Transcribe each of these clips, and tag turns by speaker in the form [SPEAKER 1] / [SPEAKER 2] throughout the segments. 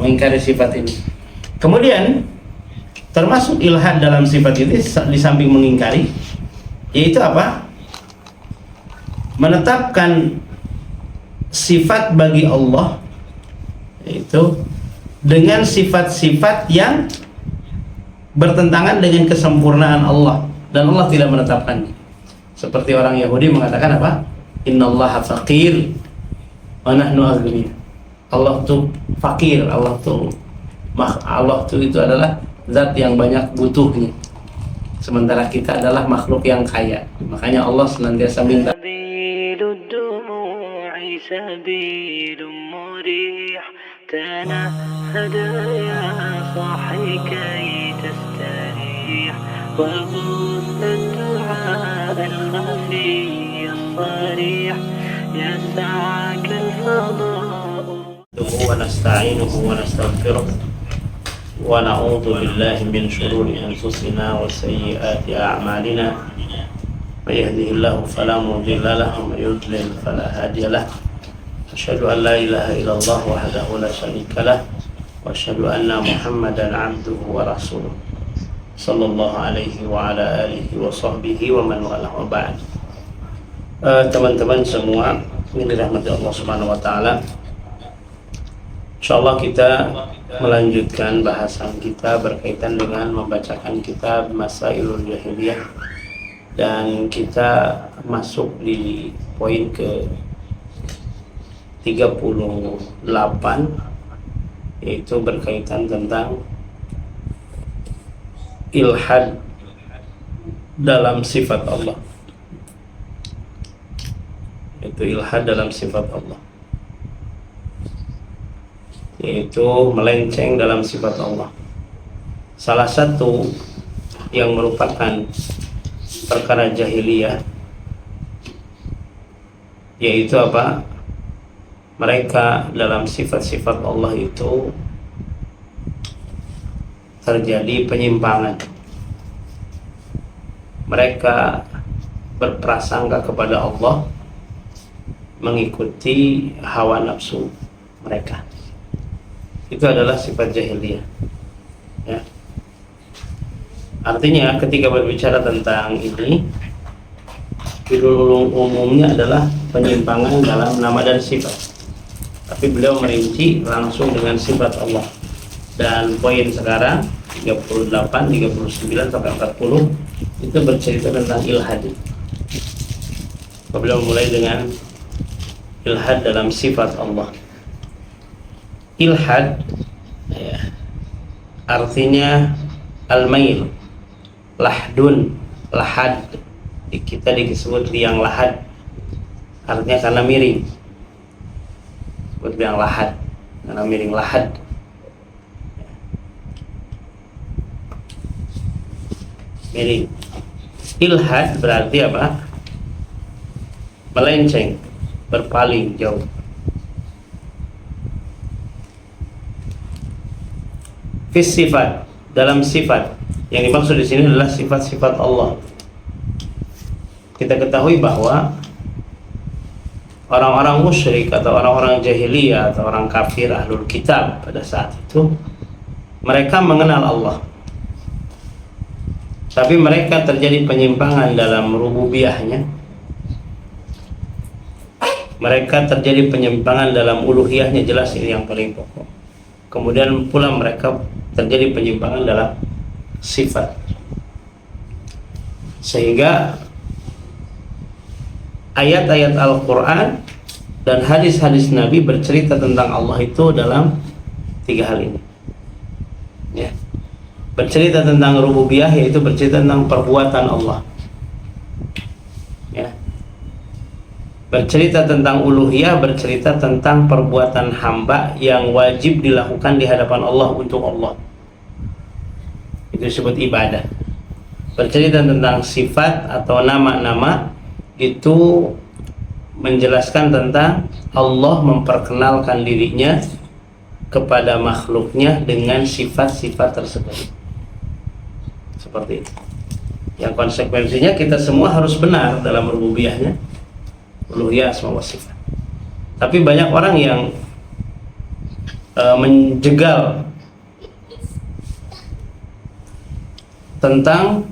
[SPEAKER 1] mengingkari sifat ini. Kemudian termasuk ilhad dalam sifat itu di samping mengingkari, yaitu apa? Menetapkan sifat bagi Allah, yaitu dengan sifat-sifat yang bertentangan dengan kesempurnaan Allah, dan Allah tidak menetapkannya. Seperti orang Yahudi mengatakan apa? Innallaha faqir wa nahnu aghniya. Allah tuh fakir, Allah tuh itu adalah zat yang banyak butuhnya, sementara kita adalah makhluk yang kaya. Makanya Allah senantiasa minta. ونستعينه ونستغفره ونعوذ بالله من شرور أنفسنا وسيئات أعمالنا من يهده الله فلا مضل له ومن يضلل فلا هادي له أشهد أن لا إله إلا الله وحده لا شريك له وأشهد أن محمدا عبده ورسوله صلى الله عليه وعلى آله وصحبه ومن والاه وبعد. Teman-teman semua yang dirahmati Allah Subhanahu wa taala, insyaallah kita melanjutkan bahasan kita berkaitan dengan membacakan kitab Masailul Jahiliyah, dan kita masuk di poin ke 38, yaitu berkaitan tentang ilhad dalam sifat Allah, yaitu ilhad dalam sifat Allah, yaitu melenceng dalam sifat Allah. Salah satu yang merupakan perkara jahiliyah, yaitu apa? Mereka dalam sifat-sifat Allah itu terjadi penyimpangan. Mereka berprasangka kepada Allah mengikuti hawa nafsu mereka. Itu adalah sifat jahiliyah, ya. Artinya ketika berbicara tentang ini, judul umumnya adalah penyimpangan dalam nama dan sifat, tapi beliau merinci langsung dengan sifat Allah. Dan poin sekarang 38, 39 sampai 40 itu bercerita tentang ilhad. Beliau mulai dengan ilhad dalam sifat Allah. Ilhad, ya, artinya al-mail, lahdun, lahad. Kita disebut liang lahad, artinya karena miring. Disebut liang lahad karena miring, lahad. Miring. Ilhad berarti apa? Melenceng, berpaling jauh. Fis sifat, dalam sifat. Yang dimaksud di sini adalah sifat-sifat Allah. Kita ketahui bahwa orang-orang musyrik atau orang-orang jahiliyah atau orang kafir ahlul kitab pada saat itu, mereka mengenal Allah, tapi mereka terjadi penyimpangan dalam rububiyahnya. Mereka terjadi penyimpangan dalam uluhiyahnya, jelas ini yang paling pokok. Kemudian pula mereka terjadi penyimpangan dalam sifat, sehingga ayat-ayat Al-Quran dan hadis-hadis Nabi bercerita tentang Allah itu dalam tiga hal ini, ya. Bercerita tentang rububiyah, yaitu bercerita tentang perbuatan Allah, ya. Bercerita tentang uluhiyah, bercerita tentang perbuatan hamba yang wajib dilakukan di hadapan Allah untuk Allah. Itu disebut ibadah. Bercerita tentang sifat atau nama-nama, itu menjelaskan tentang Allah memperkenalkan dirinya kepada makhluknya dengan sifat-sifat tersebut. Seperti itu. Yang konsekuensinya kita semua harus benar dalam rububiyahnya, uluhiyah, asma wa sifat. Tapi banyak orang yang menjegal tentang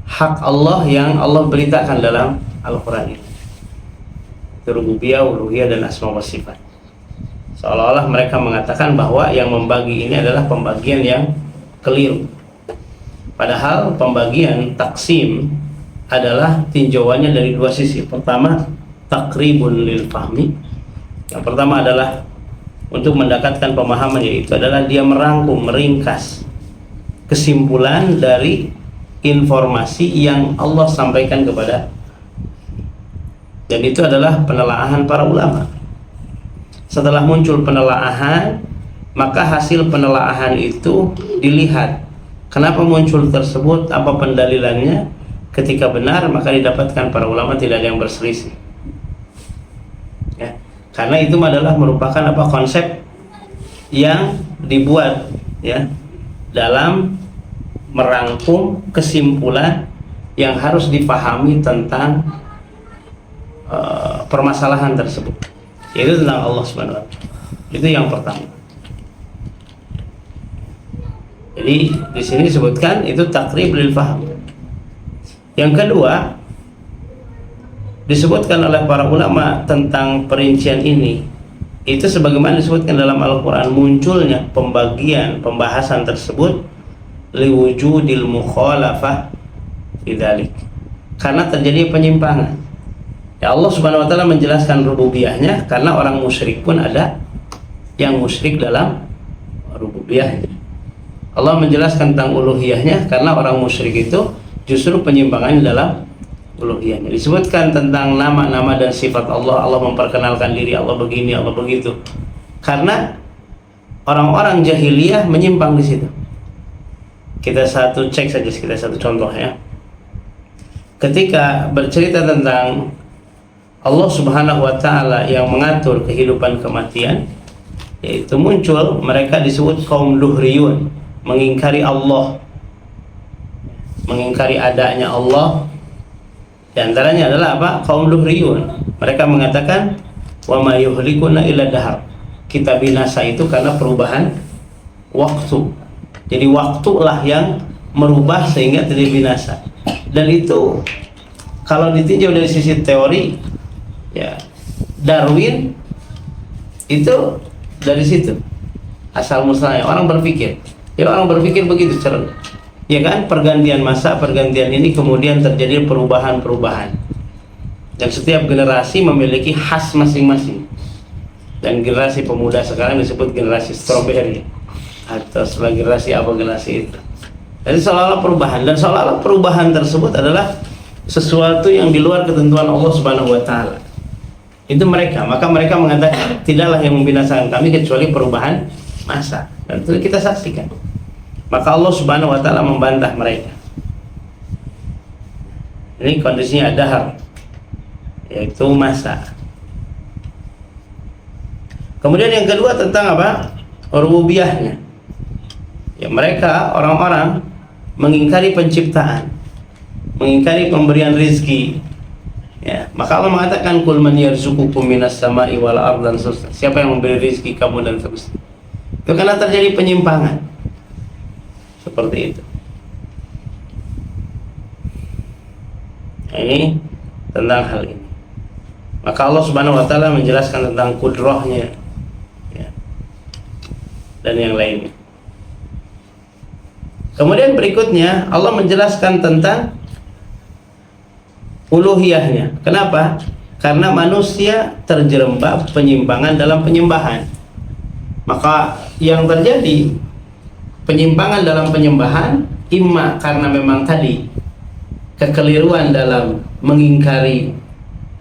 [SPEAKER 1] hak Allah yang Allah beritakan dalam Al-Quran ini, rububiyah, uluhiyah, dan asma wa sifat. Seolah-olah mereka mengatakan bahwa yang membagi ini adalah pembagian yang keliru. Padahal pembagian taksim adalah tinjauannya dari dua sisi. Pertama, takribun lil fahmi. Yang pertama adalah untuk mendekatkan pemahaman, yaitu adalah dia merangkum, meringkas kesimpulan dari informasi yang Allah sampaikan kepada, dan itu adalah penelaahan para ulama. Setelah muncul penelaahan, maka hasil penelaahan itu dilihat kenapa muncul tersebut, apa pendalilannya. Ketika benar, maka didapatkan para ulama tidak ada yang berselisih, ya. Karena itu adalah merupakan konsep yang dibuat, ya, dalam merangkum kesimpulan yang harus dipahami tentang permasalahan tersebut, yaitu tentang Allah Subhanahu wa Ta'ala. Itu yang pertama. Jadi di sini disebutkan itu takrib lil faham. Yang kedua, disebutkan oleh para ulama tentang perincian ini, itu sebagaimana disebutkan dalam Al-Quran, munculnya pembahasan tersebut liwujudil mukhalafah bidzalik, karena terjadi penyimpangan. Ya, Allah Subhanahu wa Ta'ala menjelaskan rububiyahnya karena orang musyrik pun ada yang musyrik dalam rububiyahnya. Allah menjelaskan tentang uluhiyahnya karena orang musyrik itu justru penyimpangannya dalam uluhiyahnya. Disebutkan tentang nama-nama dan sifat Allah, Allah memperkenalkan diri, Allah begini, Allah begitu, karena orang-orang jahiliyah menyimpang di situ. Kita cek saja satu contoh, ya. Ketika bercerita tentang Allah Subhanahu wa Ta'ala yang mengatur kehidupan kematian, yaitu muncul mereka disebut kaum duhriyun, mengingkari Allah, mengingkari adanya Allah. Di antaranya adalah apa? Kaum duhriyun. Mereka mengatakan wa ma yuhlikuna illa dahar. Kita binasa itu karena perubahan waktu. Jadi waktulah yang merubah sehingga terjadi binasa. Dan itu kalau ditinjau dari sisi teori, ya, Darwin itu dari situ asal muasalnya. Orang berpikir begitu cerdas, ya kan? Pergantian masa, pergantian ini kemudian terjadi perubahan-perubahan, dan setiap generasi memiliki khas masing-masing. Dan generasi pemuda sekarang disebut generasi strawberry, atau sebagai generasi itu. Jadi seolah-olah perubahan, dan seolah-olah perubahan tersebut adalah sesuatu yang di luar ketentuan Allah Subhanahu wa Ta'ala. Itu mereka, maka mereka mengatakan tidaklah yang membinasakan kami kecuali perubahan masa, dan itu kita saksikan. Maka Allah Subhanahu wa Ta'ala membantah mereka. Ini kondisinya dahar, yaitu masa. Kemudian yang kedua tentang apa? Rububiyahnya. Ya, mereka orang-orang mengingkari penciptaan, mengingkari pemberian rizki. Ya, maka Allah mengatakan kul man yarzuqukum minas sama'i wal ardh, dan seterusnya. Siapa yang memberi rizki kamu, dan seterusnya. Itu karena terjadi penyimpangan seperti itu. Nah, ini tentang hal ini. Maka Allah Subhanahu wa Ta'ala menjelaskan tentang kudrahnya, ya, dan yang lainnya. Kemudian berikutnya Allah menjelaskan tentang uluhiyahnya. Kenapa? Karena manusia terjerembab penyimpangan dalam penyembahan. Maka yang terjadi penyimpangan dalam penyembahan, imma karena memang tadi kekeliruan dalam mengingkari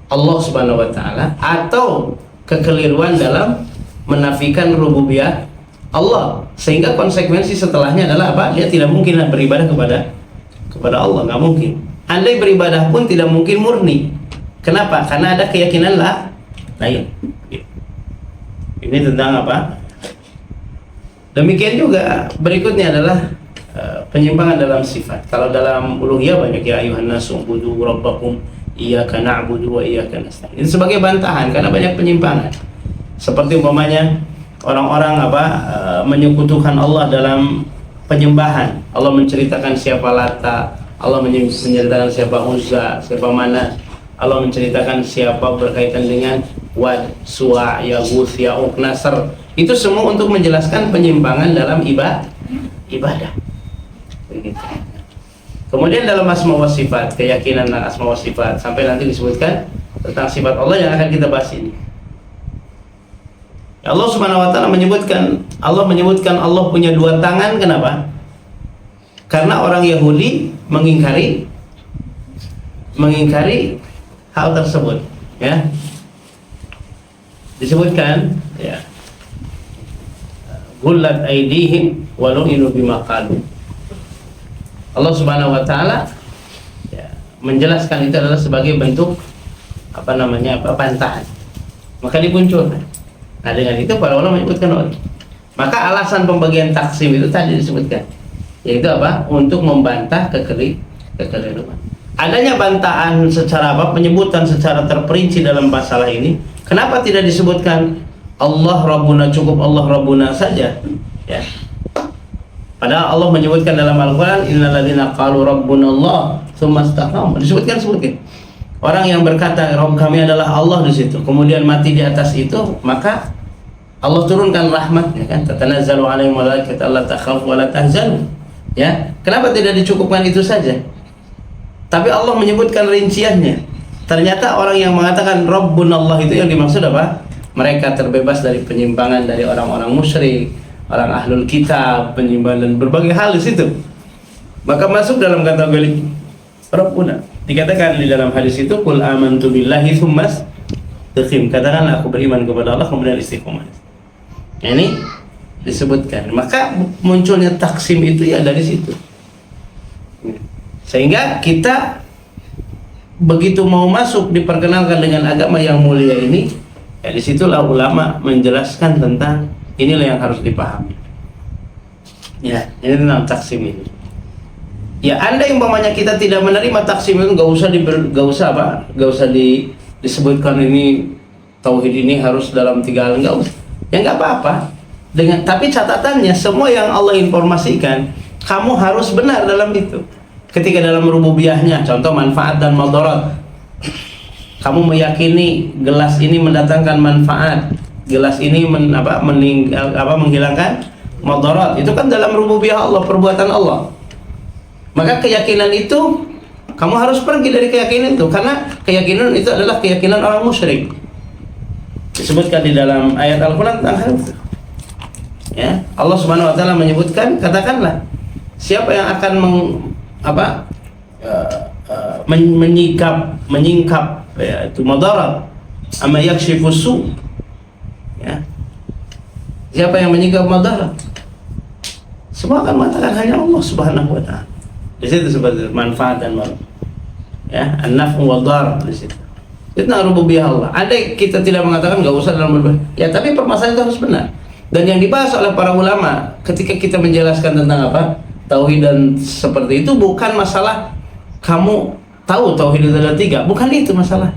[SPEAKER 1] Allah Subhanahu wa Ta'ala, atau kekeliruan dalam menafikan rububiyah Allah, sehingga konsekuensi setelahnya adalah apa? Dia tidak mungkin beribadah kepada Allah, nggak mungkin. Andai beribadah pun tidak mungkin murni. Kenapa? Karena ada keyakinan lain. Ini tentang apa? Demikian juga berikutnya adalah penyimpangan dalam sifat. Kalau dalam uluhiyah banyak, ya ayuhan nasu ubudu rabbakum iyyaka na'budu wa iyyaka nasta'in. Ini sebagai bantahan karena banyak penyimpangan. Seperti umpamanya orang-orang menyekutukan Allah dalam penyembahan. Allah menceritakan siapa Lata, Allah menceritakan siapa Uzza, siapa Mana. Allah menceritakan siapa berkaitan dengan Wad, Suwa, Yaghus, Ya'uq, Nasr. Itu semua untuk menjelaskan penyimpangan dalam ibadah. Begitu. Kemudian dalam asma wa sifat, keyakinan asma wa sifat, sampai nanti disebutkan tentang sifat Allah yang akan kita bahas ini. Allah Subhanahu wa taala menyebutkan Allah punya dua tangan. Kenapa? Karena orang Yahudi mengingkari hal tersebut, ya. Disebutkan, ya. Gullat aydihim wa lu'inu bima qalu. Allah Subhanahu wa taala, ya, menjelaskan itu adalah sebagai bentuk bantahan. Maka dimunculkan. Nah, dengan itu para ulama menyebutkan, maka alasan pembagian taksim itu tadi disebutkan, yaitu untuk membantah kekeliruan. Adanya bantahan secara penyebutan secara terperinci dalam masalah ini. Kenapa tidak disebutkan Allah Rabbuna, cukup Allah Rabbuna saja, ya? Padahal Allah menyebutkan dalam Al-Quran, innalladzina qalu rabbuna Allah tsumma istaqamu. Disebutkan orang yang berkata Rabb kami adalah Allah di situ, kemudian mati di atas itu, maka Allah turunkan rahmatnya, kan? Tatanazzalu alaihim malaikatu alla takhafu wa la tahzanu. Ya, kenapa tidak dicukupkan itu saja? Tapi Allah menyebutkan rinciannya. Ternyata orang yang mengatakan Rabbunallah itu yang dimaksud apa? Mereka terbebas dari penyimpangan dari orang-orang musyrik, orang ahlul kitab, penyimpangan dan berbagai hal di situ. Maka masuk dalam kategori Rabbuna. Dikatakan di dalam hadis itu, qul amantu billahi tsumma istaqim. Katakanlah aku beriman kepada Allah kemudian istiqomah. Ini disebutkan. Maka munculnya taksim itu ya dari situ. Sehingga kita begitu mau masuk diperkenalkan dengan agama yang mulia ini, ya disitulah ulama menjelaskan tentang inilah yang harus dipahami. Ya, ini tentang taksim ini. Ya, anda yang umpamanya kita tidak menerima taksim itu nggak usah disebutkan ini tauhid ini harus dalam 3 hal, nggak usah. Ya nggak apa-apa. Tapi catatannya semua yang Allah informasikan kamu harus benar dalam itu. Ketika dalam rububiyahnya, contoh manfaat dan madarat, kamu meyakini gelas ini mendatangkan manfaat, gelas ini menghilangkan madarat, itu kan dalam rububiyah Allah, perbuatan Allah. Maka keyakinan itu kamu harus pergi dari keyakinan itu, karena keyakinan itu adalah keyakinan orang musyrik. Disebutkan di dalam ayat Al-Quran tentang hal itu. Ya, Allah Subhanahu wa taala menyebutkan, katakanlah siapa yang akan menyingkap ya, itu madarat ama yakshifu su, ya, siapa yang menyingkap madarat, semua akan mengatakan hanya Allah Subhanahu wa taala. Di situ seperti manfaat dan madarat, ya, an-naf'u wa dhar di situ. Itu rububiyah Allah. Ada kita tidak mengatakan nggak usah dalam rububiyah. Ya, tapi permasalahan itu harus benar. Dan yang dibahas oleh para ulama ketika kita menjelaskan tentang tauhid dan seperti itu, bukan masalah kamu tahu tauhid itu ada 3, bukan itu masalah.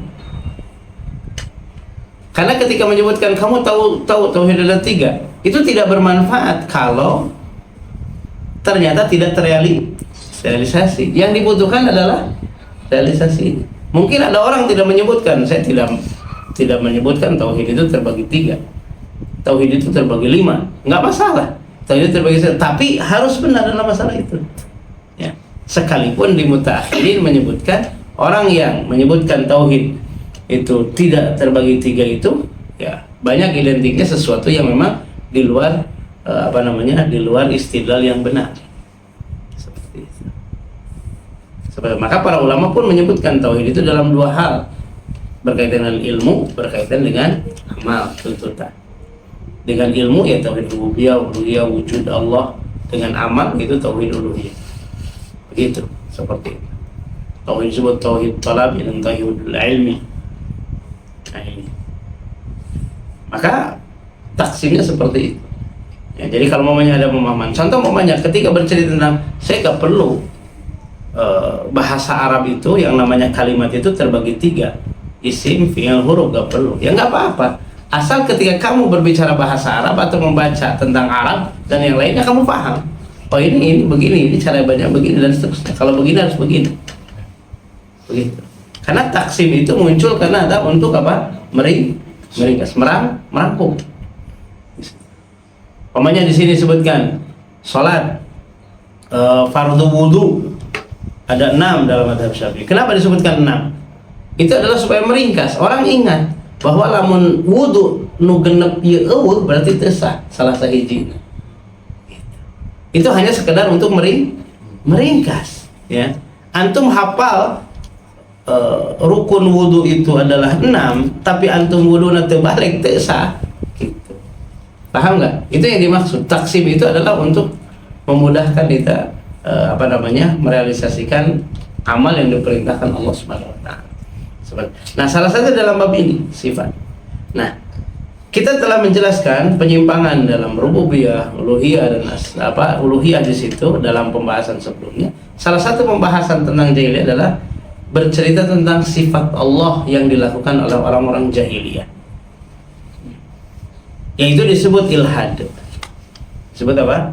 [SPEAKER 1] Karena ketika menyebutkan kamu tahu tauhid ada 3, itu tidak bermanfaat kalau ternyata tidak terrealisasi. Yang dibutuhkan adalah realisasi. Mungkin ada orang tidak menyebutkan, saya tidak menyebutkan tauhid itu terbagi 3, tauhid itu terbagi 5, nggak masalah. Tauhid terbagi, tapi harus benar dalam masalah itu. Ya. Sekalipun di mutaakhirin menyebutkan orang yang menyebutkan tauhid itu tidak terbagi 3 itu, ya banyak identiknya sesuatu yang memang di luar di luar istidlal yang benar. Seperti itu. Maka para ulama pun menyebutkan tauhid itu dalam 2 hal, berkaitan dengan ilmu, berkaitan dengan amal, tuntutan. Dengan ilmu ya tauhid rububiyah, uluhiyah, wujud Allah. Dengan amal itu tauhid uluhiyah. Begitu, seperti itu. Tauhid disebut tauhid talab dan tauhidul ilmi. Nah, ini. Maka taksimnya seperti itu. Ya, jadi kalau mamanya ada pemahaman, contoh mamanya ketika bercerita tentang saya gak perlu bahasa Arab itu yang namanya kalimat itu terbagi 3, isim, fi'il, huruf, gak perlu. Ya gak apa-apa. Asal ketika kamu berbicara bahasa Arab atau membaca tentang Arab dan yang lainnya kamu paham. Oh ini begini, ini cara banyak begini dan seterusnya. Kalau begini harus begini. Begitu. Karena taksim itu muncul karena ada untuk apa? Meringkas, merangkum. Pokoknya di sini disebutkan salat fardu wudu ada 6 dalam mazhab Syafi'i. Kenapa disebutkan 6? Itu adalah supaya meringkas. Orang ingat bahwa lamun wudu nu genep ieu eueuh berarti teu sah salah sahiji. Itu hanya sekedar untuk meringkas, ya. Antum hafal rukun wudu itu adalah 6, tapi antum wuduna teu balik teu sah. Gitu. Paham nggak? Itu yang dimaksud. Taksim itu adalah untuk memudahkan kita merealisasikan amal yang diperintahkan Allah Subhanahu wa taala. Nah, salah satu dalam bab ini sifat. Nah, kita telah menjelaskan penyimpangan dalam rububiyah, uluhiyah dan uluhiyah di situ dalam pembahasan sebelumnya. Salah satu pembahasan tentang jahiliyah adalah bercerita tentang sifat Allah yang dilakukan oleh orang-orang jahiliyah. Yaitu disebut ilhad. Disebut apa?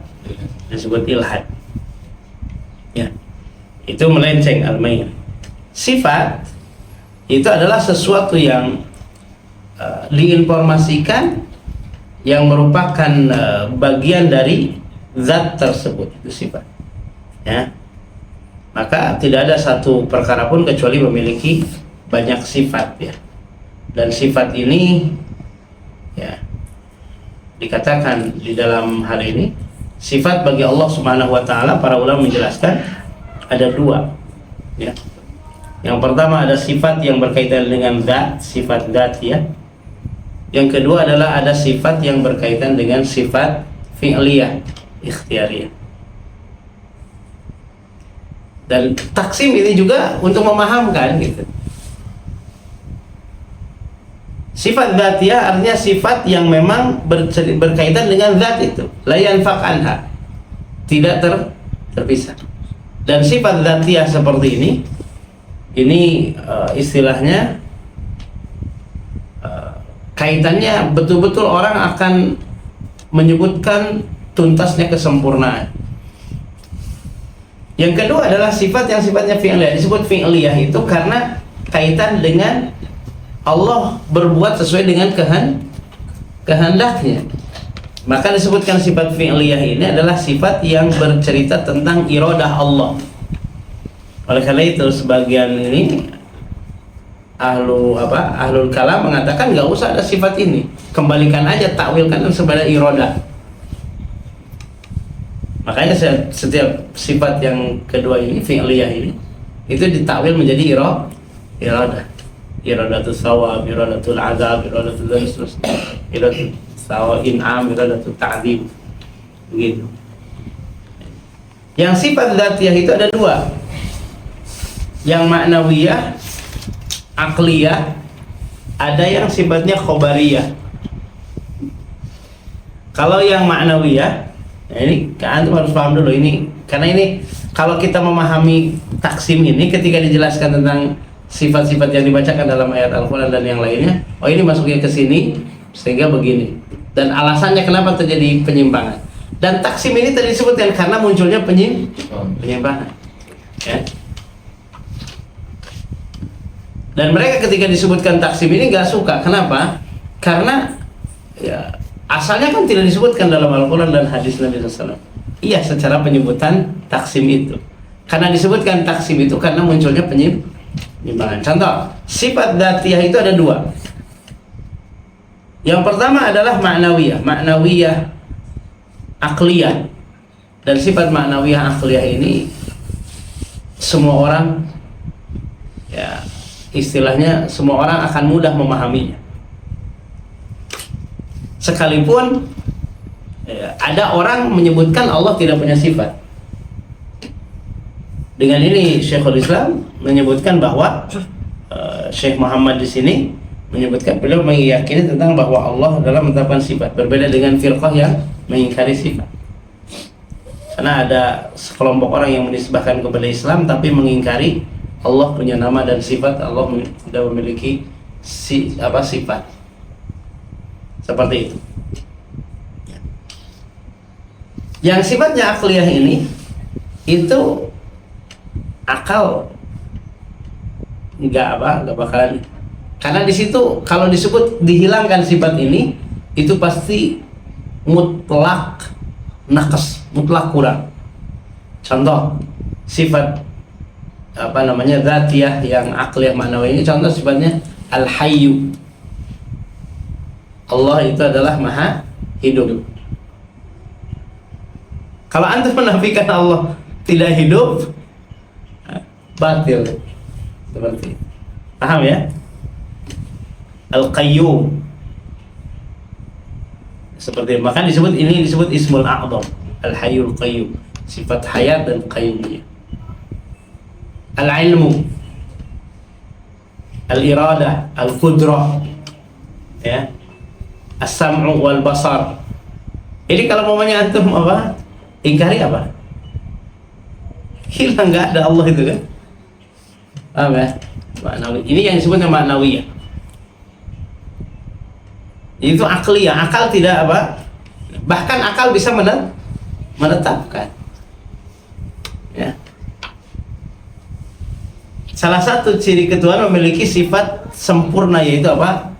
[SPEAKER 1] Disebut ilhad. Ya. Itu melenceng al-main. Sifat itu adalah sesuatu yang diinformasikan yang merupakan bagian dari zat tersebut, itu sifat. Ya. Maka tidak ada satu perkara pun kecuali memiliki banyak sifat, ya. Dan sifat ini, ya, dikatakan di dalam hal ini sifat bagi Allah Subhanahu wa taala, para ulama menjelaskan ada 2, ya. Yang pertama ada sifat yang berkaitan dengan zat, sifat zat, ya. Yang kedua adalah ada sifat yang berkaitan dengan sifat fi'liyah, ikhtiyariyah. Dan taksim ini juga untuk memahamkan gitu. Sifat dzatiyah artinya sifat yang memang berkaitan dengan zat itu, la yanfaq anha, tidak terpisah. Dan sifat dzatiyah seperti ini istilahnya kaitannya betul-betul orang akan menyebutkan tuntasnya kesempurnaan. Yang kedua adalah sifat yang sifatnya fi'liyah. Disebut fi'liyah itu karena kaitan dengan Allah berbuat sesuai dengan kehendaknya. Maka disebutkan sifat fi'liyah ini adalah sifat yang bercerita tentang iradah Allah. Oleh karena itu sebagian ini ahlul kalam mengatakan nggak usah ada sifat ini, kembalikan aja, takwilkan sebagai iradah. Makanya setiap sifat yang kedua ini, fi'liyah ini, itu ditakwil menjadi iradah. Iradatul thawab, iradatul azab, iradatul rizq, iradatul in'am, iradatul ta'dzib. Begitu. Yang sifat dzatiyah itu ada 2. Yang maknawiyah, akliyah, ada yang sifatnya khobariyah. Kalau yang maknawiyah, nah ini antum harus paham dulu ini, karena ini kalau kita memahami taksim ini ketika dijelaskan tentang sifat-sifat yang dibacakan dalam ayat Al-Quran dan yang lainnya, oh ini masuknya ke sini sehingga begini, dan alasannya kenapa terjadi penyimpangan. Dan taksim ini tadi disebutkan karena munculnya penyimpangan, ya. Dan mereka ketika disebutkan taksim ini nggak suka. Kenapa? Karena ya asalnya kan tidak disebutkan dalam Al-Quran dan hadis Nabi SAW. Iya, secara penyebutan taksim itu. Karena disebutkan taksim itu karena munculnya penyimpangan. Contoh, sifat dzatiyah itu ada 2. Yang pertama adalah maknawiyah, maknawiyah akliyah. Dan sifat maknawiyah akliyah ini semua orang, ya, istilahnya semua orang akan mudah memahaminya. Sekalipun ada orang menyebutkan Allah tidak punya sifat. Dengan ini Syekhul Islam menyebutkan bahwa Syekh Muhammad di sini menyebutkan, beliau meyakini tentang bahwa Allah adalah menetapkan sifat, berbeda dengan firqah yang mengingkari sifat. Karena ada sekelompok orang yang menisbahkan kepada Islam tapi mengingkari Allah punya nama dan sifat, Allah tidak memiliki sifat. Seperti itu. Yang sifatnya akliyah ini itu akal nggak bakalan, karena di situ kalau disebut dihilangkan sifat ini itu pasti mutlak naqas, mutlak kurang. Contoh sifat dzatiyah yang akliyah manawi ini, contoh sifatnya al-hayyu. Allah itu adalah maha hidup. Kalau antum menafikan Allah tidak hidup, batil. Seperti itu. Paham ya? Al-Qayyum. Seperti maka disebut, ini disebut Ismul A'zam, Al-Hayyul Qayyum, sifat hayat dan qayyumiyah. Al-ilmu, al-iradah, al-qudrah, ya, as-sam'u wal basar. Ini kalau mamanya antum ingkari hilang, nggak ada Allah itu kan. Paham ya? Ma'nawi. Ini yang disebutnya ma'nawiyah. Itu akliyah. Akal tidak bahkan akal bisa menetapkan, ya. Salah satu ciri ketuhanan memiliki sifat sempurna, yaitu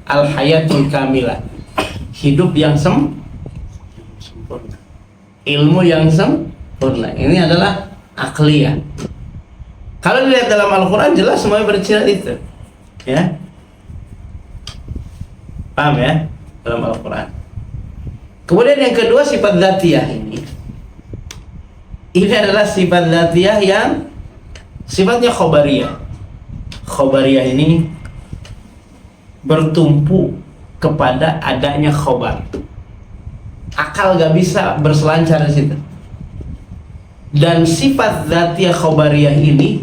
[SPEAKER 1] al-hayatul kamilah, hidup yang sempurna, ilmu yang sempurna. Ini adalah akliyah. Kalau dilihat dalam Al-Quran jelas semuanya bercerita itu, ya. Paham ya? Dalam Al-Quran. Kemudian yang kedua, sifat dzatiyah ini. Ini adalah sifat dzatiyah yang sifatnya khobariyah. Khobariyah ini bertumpu kepada adanya khobar. Akal gak bisa berselancar di situ. Dan sifat dzatiyah khobariyah ini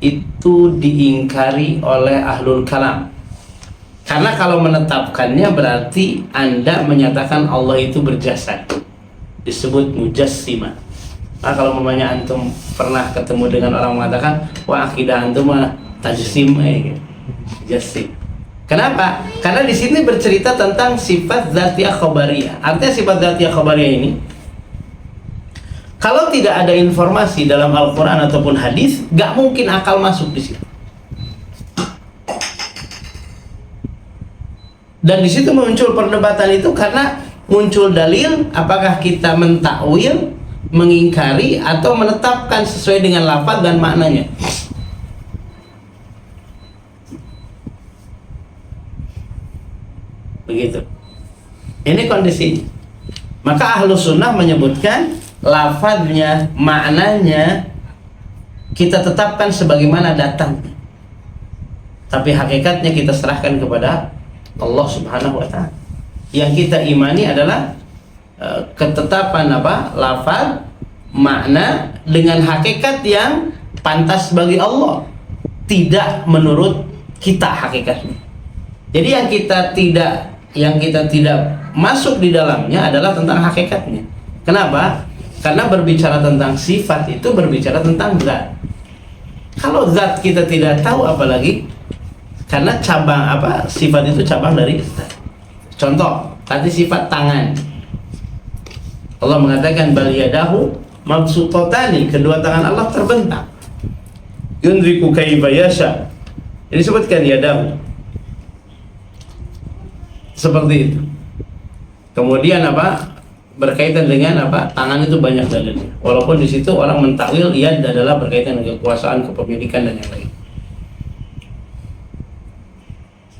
[SPEAKER 1] itu diingkari oleh ahlul kalam. Karena kalau menetapkannya berarti Anda menyatakan Allah itu berjasad, disebut mujassimah. Nah, kalau mamanya antum pernah ketemu dengan orang mengatakan, wah akidah antum tajsim, jassim. Kenapa? Karena di sini bercerita tentang sifat dzatiyah khobariyah. Artinya sifat dzatiyah khobariyah ini, kalau tidak ada informasi dalam Al-Quran ataupun hadis, gak mungkin akal masuk di situ. Dan di situ muncul perdebatan itu karena muncul dalil, apakah kita mentakwil, mengingkari, atau menetapkan sesuai dengan lafaz dan maknanya. Begitu. Ini kondisinya. Maka ahlu sunnah menyebutkan lafadznya, maknanya kita tetapkan sebagaimana datang, tapi hakikatnya kita serahkan kepada Allah Subhanahu wa ta'ala. Yang kita imani adalah ketetapan lafaz, makna dengan hakikat yang pantas bagi Allah, tidak menurut kita hakikatnya. Jadi yang kita tidak masuk di dalamnya adalah tentang hakikatnya. Kenapa? Karena berbicara tentang sifat itu berbicara tentang zat. Kalau zat kita tidak tahu, apalagi karena cabang sifat itu cabang dari zat. Contoh tadi sifat tangan. Allah mengatakan bal yadahu mabsutatani, kedua tangan Allah terbentang. Yunriku kaifa yasha. Ini disebutkan yadahu. Seperti itu. Kemudian berkaitan dengan tangan itu banyak dalilnya. Walaupun di situ orang mentakwil yad adalah berkaitan dengan kekuasaan, kepemilikan dan yang lain.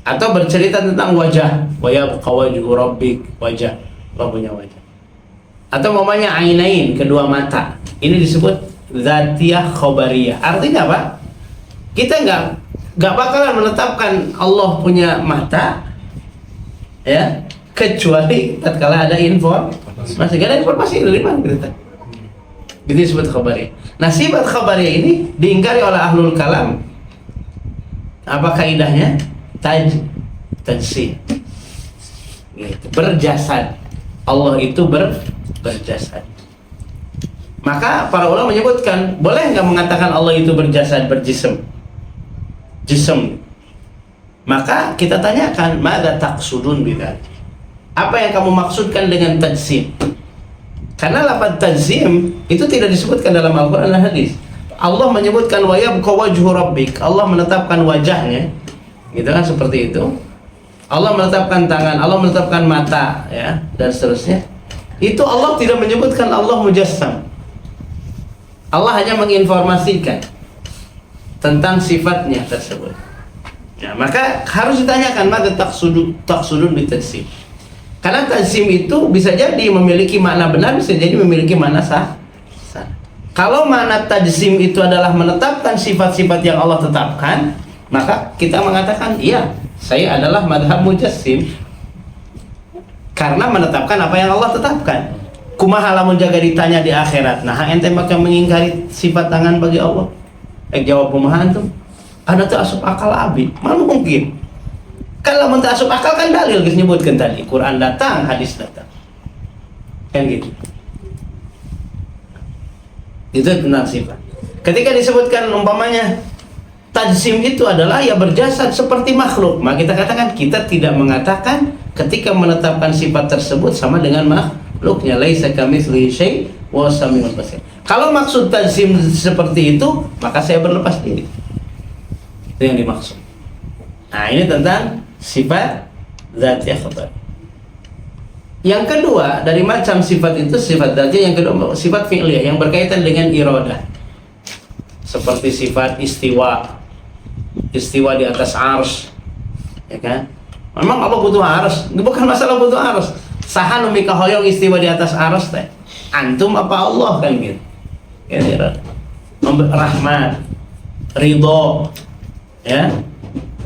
[SPEAKER 1] Atau bercerita tentang wajah, wa yabqa wajhu rabbik, wajah, Allah punya wajah. Atau mamanya ainain, kedua mata. Ini disebut dzatiyah khobariyah. Artinya apa? Kita nggak bakalan menetapkan Allah punya mata, ya, kecuali tatkala ada masih gak ada informasi dari mana kita. Itu disebut khabariyah. Nah, sifat khabariyah ini diingkari oleh ahlul kalam. Apa kaidahnya? Tajsim. Gitu. Berjasad. Allah itu berjasad. Maka para ulama menyebutkan, boleh nggak mengatakan Allah itu berjasad, berjism? Jism. Maka kita tanyakan, mada taqsudun bidzalik? Apa yang kamu maksudkan dengan tajsim? Karena lafaz tajsim itu tidak disebutkan dalam Al-Quran dan hadis. Allah menyebutkan wa yabqa wajhu rabbik. Allah menetapkan wajahnya, gitu kan, seperti itu. Allah menetapkan tangan, Allah menetapkan mata, ya, dan seterusnya. Itu Allah tidak menyebutkan Allah mujassam. Allah hanya menginformasikan tentang sifatnya tersebut. Ya, maka harus ditanyakan maka taksudun bitajsim. Karena tajsim itu bisa jadi memiliki makna benar, bisa jadi memiliki makna sah. Kalau makna tajsim itu adalah menetapkan sifat-sifat yang Allah tetapkan, maka kita mengatakan, iya, saya adalah madhab mujassim, karena menetapkan apa yang Allah tetapkan. Kumaha lamun jaga ditanya di akhirat, nah ente maka mengingkari sifat tangan bagi Allah. Jawab kumaha antum? Ada tuh asup akal abi, mana mungkin? Kan lamun tak asup akal kan dalil geus nyebutkeun tadi, Quran datang, hadis datang. Kan gitu. Itu tentang sifat. Ketika disebutkan umpamanya tajsim itu adalah ya berjasad seperti makhluk, maka kita katakan kita tidak mengatakan ketika menetapkan sifat tersebut sama dengan makhluknya. Laisa kamitslihi syai' wa samiul basir. Kalau maksud tajsim seperti itu, maka saya berlepas diri. Itu yang dimaksud. Nah, ini tentang sifat dzatiyah khabar. Yang kedua, dari macam sifat itu sifat dzatiyah, yang kedua sifat fi'liyah yang berkaitan dengan iradah. Seperti sifat istiwa di atas arsy, ya kan? Memang Allah butuh arsy? Bukan masalah butuh arsy. Saha nu mika hoyong istiwa di atas arsy teh? Antum apa Allah, kan gitu. Ya, rahmat, ridho, ya.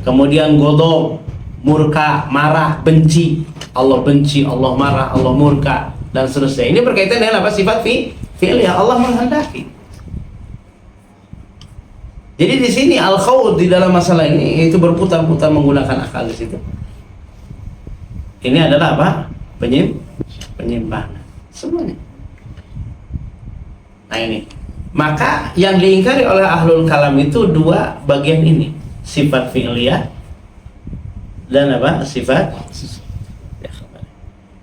[SPEAKER 1] Kemudian godok, murka, marah, benci. Allah benci, Allah marah, Allah murka, dan seterusnya. Ini berkaitan dengan apa? Sifat fi'liyah. Allah menghendaki. Jadi di sini al-khawd di dalam masalah ini itu berputar-putar menggunakan akal di situ. Ini adalah apa? Penyimpangan semuanya. Nah ini. Maka yang diingkari oleh ahlul kalam itu dua bagian ini. Sifat fi'liyah dan apa? Sifat.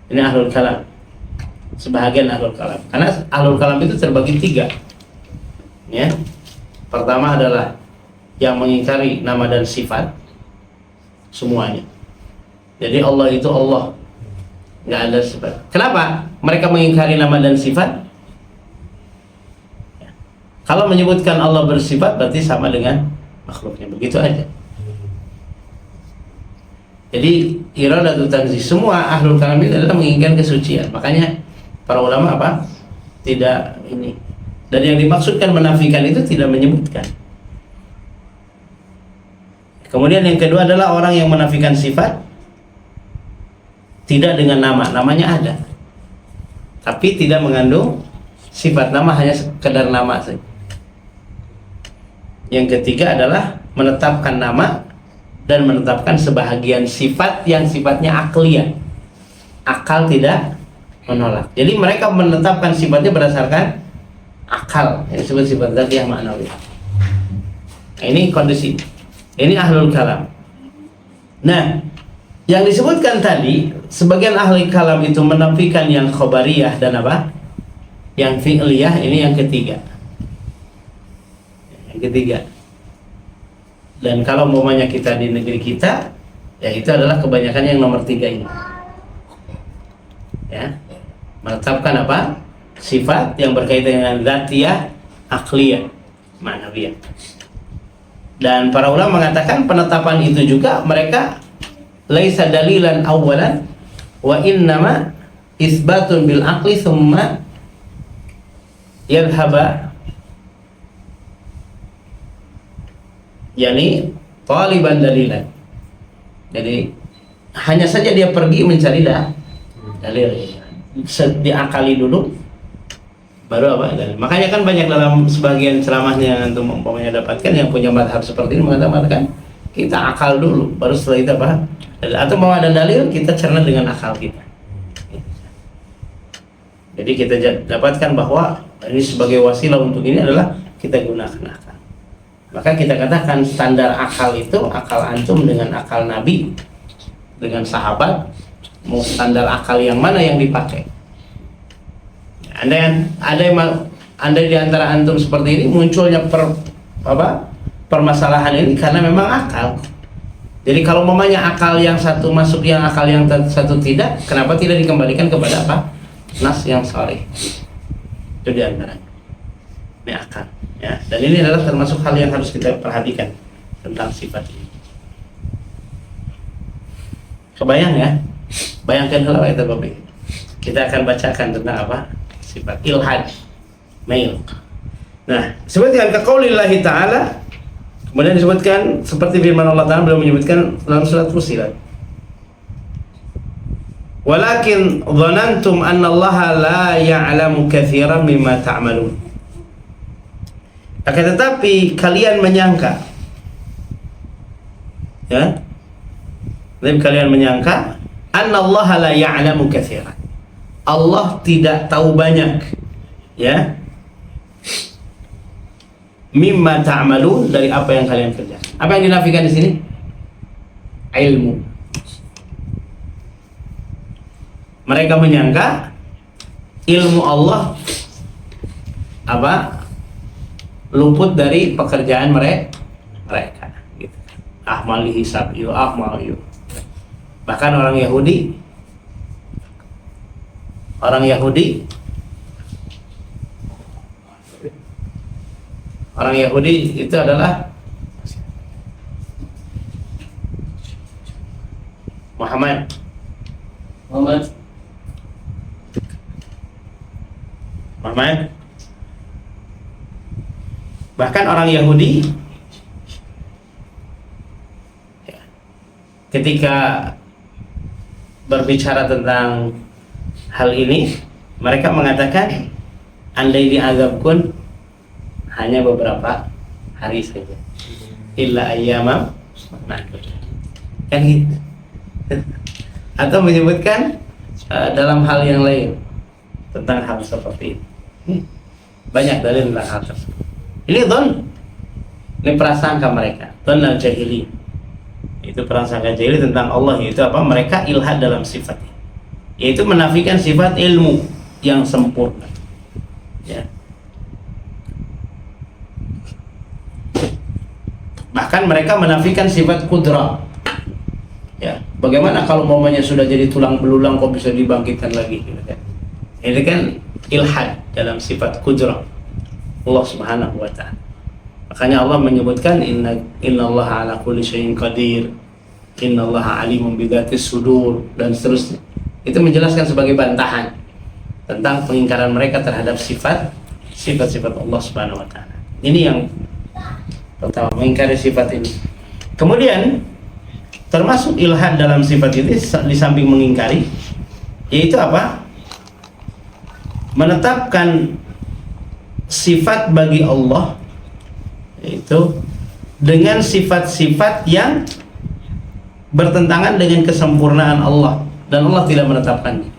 [SPEAKER 1] Ini ahlul kalam. Sebahagian ahlul kalam. Karena ahlul kalam itu terbagi tiga. Ya. Pertama adalah yang mengingkari nama dan sifat semuanya. Jadi Allah itu Allah, nggak ada sifat. Kenapa mereka mengingkari nama dan sifat? Ya. Kalau menyebutkan Allah bersifat berarti sama dengan makhluknya, begitu aja. Jadi iradatu tanzih, semua ahlul kalam ini adalah menginginkan kesucian. Makanya para ulama apa? Tidak ini. Dan yang dimaksudkan menafikan itu tidak menyebutkan. Kemudian yang kedua adalah orang yang menafikan sifat tidak dengan nama, namanya ada, tapi tidak mengandung sifat, nama hanya sekedar nama saja. Yang ketiga adalah menetapkan nama dan menetapkan sebahagian sifat yang sifatnya akliyah, akal tidak menolak. Jadi mereka menetapkan sifatnya berdasarkan akal, yang disebut sifat dzatiyah ma'nawi. Nah, ini kondisi. Ini ahlul kalam. Nah, yang disebutkan tadi, sebagian ahli kalam itu menafikan yang khobariyah dan apa? Yang fi'liyah, ini yang ketiga. Yang ketiga. Dan kalau umpamanya kita di negeri kita, ya itu adalah kebanyakan yang nomor tiga ini. Ya, menetapkan apa? Sifat yang berkaitan dengan dzatiyah, akliyah, ma'nawiyah. Dan para ulama mengatakan penetapan itu juga mereka laisa dalilan awalan wa innama isbatun bil aqli thumma yadhhaba, yani taliban dalilan. Jadi hanya saja dia pergi mencari dalil, diakali dulu baru apa dalil. Makanya kan banyak dalam sebagian ceramahnya yang antum umpamanya dapatkan yang punya madhab seperti ini mengatakan kita akal dulu, baru setelah itu apa? Atau mau ada dalil kita cerna dengan akal kita. Jadi kita dapatkan bahwa ini sebagai wasilah untuk ini adalah kita gunakan akal. Maka kita katakan standar akal itu akal antum dengan akal Nabi, dengan sahabat, mau standar akal yang mana yang dipakai. Anda di antara antum seperti ini munculnya permasalahan ini karena memang akal. Jadi kalau mamanya akal yang satu masuk, yang akal yang satu tidak, kenapa tidak dikembalikan kepada apa? Nas yang sharih. Itu di antara. Ini akal, ya. Dan ini adalah termasuk hal yang harus kita perhatikan tentang sifat ini. Kebayang ya? Bayangkan kalau itu Bapak. Kita akan bacakan tentang apa? Sifat ilhad, mail. Nah, sebutkan ke qaulillahi ta'ala, kemudian disebutkan seperti firman Allah Ta'ala, beliau menyebutkan dalam surat Fussilat. Walakin dhanantum anna Allah la ya'lamu katsiran mimma ta'malun. Akan tetapi kalian menyangka, ya, dan kalian menyangka anna Allah la ya'lamu katsiran. Allah tidak tahu banyak, ya, mimma ta'malun, dari apa yang kalian kerjakan. Apa yang dinafikan di sini? Ilmu. Mereka menyangka ilmu Allah luput dari pekerjaan mereka. Gitu. Ahmali hisab yu, ahmal yu. Bahkan orang Yahudi itu adalah Muhammad. Bahkan orang Yahudi ketika berbicara tentang hal ini, mereka mengatakan andai diazabkan hanya beberapa hari saja, illa ayyamam ma'dudah, kan gitu. Atau menyebutkan dalam hal yang lain tentang hal seperti ini. Banyak dalil tentang hal tersebut. Ini prasangka mereka, dhon al-jahili. Itu prasangka jahili tentang Allah, yaitu apa? Mereka ilhad dalam sifatnya, yaitu menafikan sifat ilmu yang sempurna, ya. Bahkan mereka menafikan sifat kudrah, ya. Bagaimana kalau momennya sudah jadi tulang belulang kok bisa dibangkitkan lagi, gitu kan? Ini kan ilhad dalam sifat kudrah Allah Subhanahu wa ta'ala. Makanya Allah menyebutkan innallaha ala kulli syai'in qadir, innallaha alimun bidzatis sudur, dan seterusnya. Itu menjelaskan sebagai bantahan tentang pengingkaran mereka terhadap sifat-sifat Allah Subhanahu wa ta'ala. Ini yang pertama, mengingkari sifat ini. Kemudian termasuk ilhad dalam sifat ini di samping mengingkari, yaitu apa? Menetapkan sifat bagi Allah, yaitu dengan sifat-sifat yang bertentangan dengan kesempurnaan Allah, dan Allah tidak menetapkannya.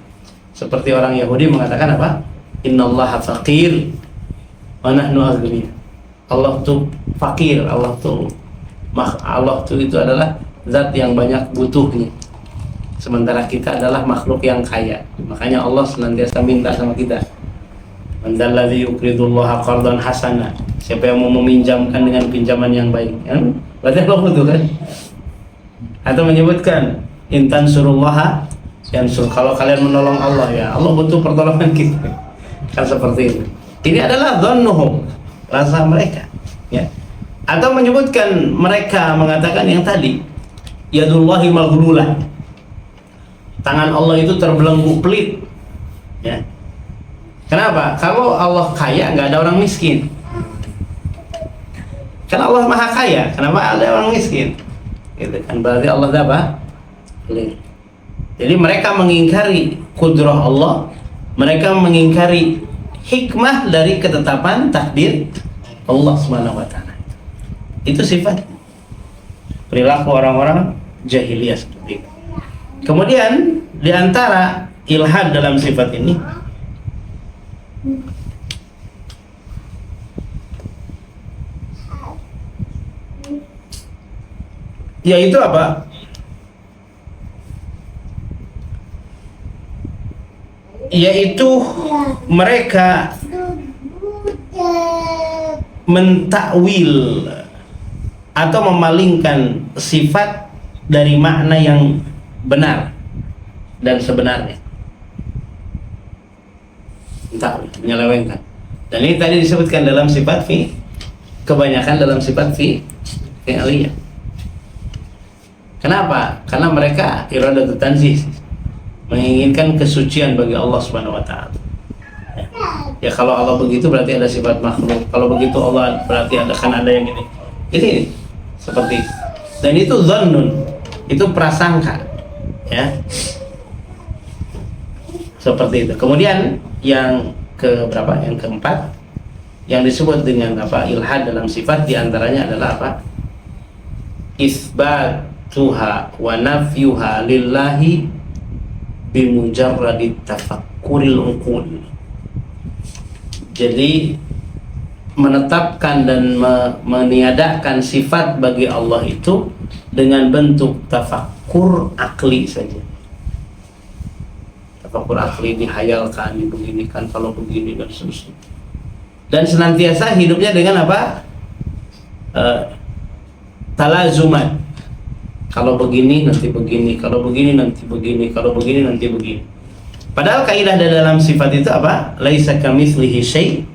[SPEAKER 1] Seperti orang Yahudi mengatakan apa? Innallaha faqir wa nahnu aghniya. Allah tuh fakir, Allah tuh itu adalah zat yang banyak butuhnya, sementara kita adalah makhluk yang kaya. Makanya Allah senantiasa minta sama kita, mandalladzi yuqridullaha qardan hasana, siapa yang mau meminjamkan dengan pinjaman yang baik, kan? Berarti Allah butuh, kan? Atau menyebutkan intan surullaha yansur, kalau kalian menolong Allah, ya Allah butuh pertolongan kita, kan seperti itu. Ini adalah dhannuhum, rasa mereka, ya. Atau menyebutkan, mereka mengatakan yang tadi, yadullahi maghlulah, tangan Allah itu terbelenggu pelit, ya. Kenapa? Kalau Allah kaya, nggak ada orang miskin. Karena Allah maha kaya, kenapa ada orang miskin? Gitu kan, berarti Allah apa? Jadi mereka mengingkari kudrah Allah, mereka mengingkari hikmah dari ketetapan takdir Allah Subhanahu wa ta'ala. Itu sifat perilaku orang-orang jahiliyah seperti itu. Kemudian di antara ilhad dalam sifat ini, yaitu apa? yaitu mereka mentakwil atau memalingkan sifat dari makna yang benar dan sebenarnya. Takwil, menyelewengkan. Dan ini tadi disebutkan dalam sifat fi, kebanyakan dalam sifat fi'liyah. Kenapa? Karena mereka iradatut tanzih, menginginkan kesucian bagi Allah Subhanahu wa taala. Ya kalau Allah begitu berarti ada sifat makhluk. Kalau begitu Allah berarti ada yang ini. Ini seperti itu. Dan itu dhannun, itu prasangka. Ya. Seperti itu. Kemudian yang ke berapa? Yang keempat yang disebut dengan apa? Ilhad dalam sifat diantaranya adalah apa? Isbatuha wa nafyuha lillahi bimujarradit tafakkuril uqul. Jadi menetapkan dan meniadakan sifat bagi Allah itu dengan bentuk tafakkur akli saja. Tafakkur akli, dihayalkan, dibeginikan kalau begini dan seterusnya. Dan senantiasa hidupnya dengan apa? Talazuman. Kalau begini nanti begini, kalau begini nanti begini, kalau begini nanti begini. Padahal kaidah dalam sifat itu apa? Laisa kamitslihi syai'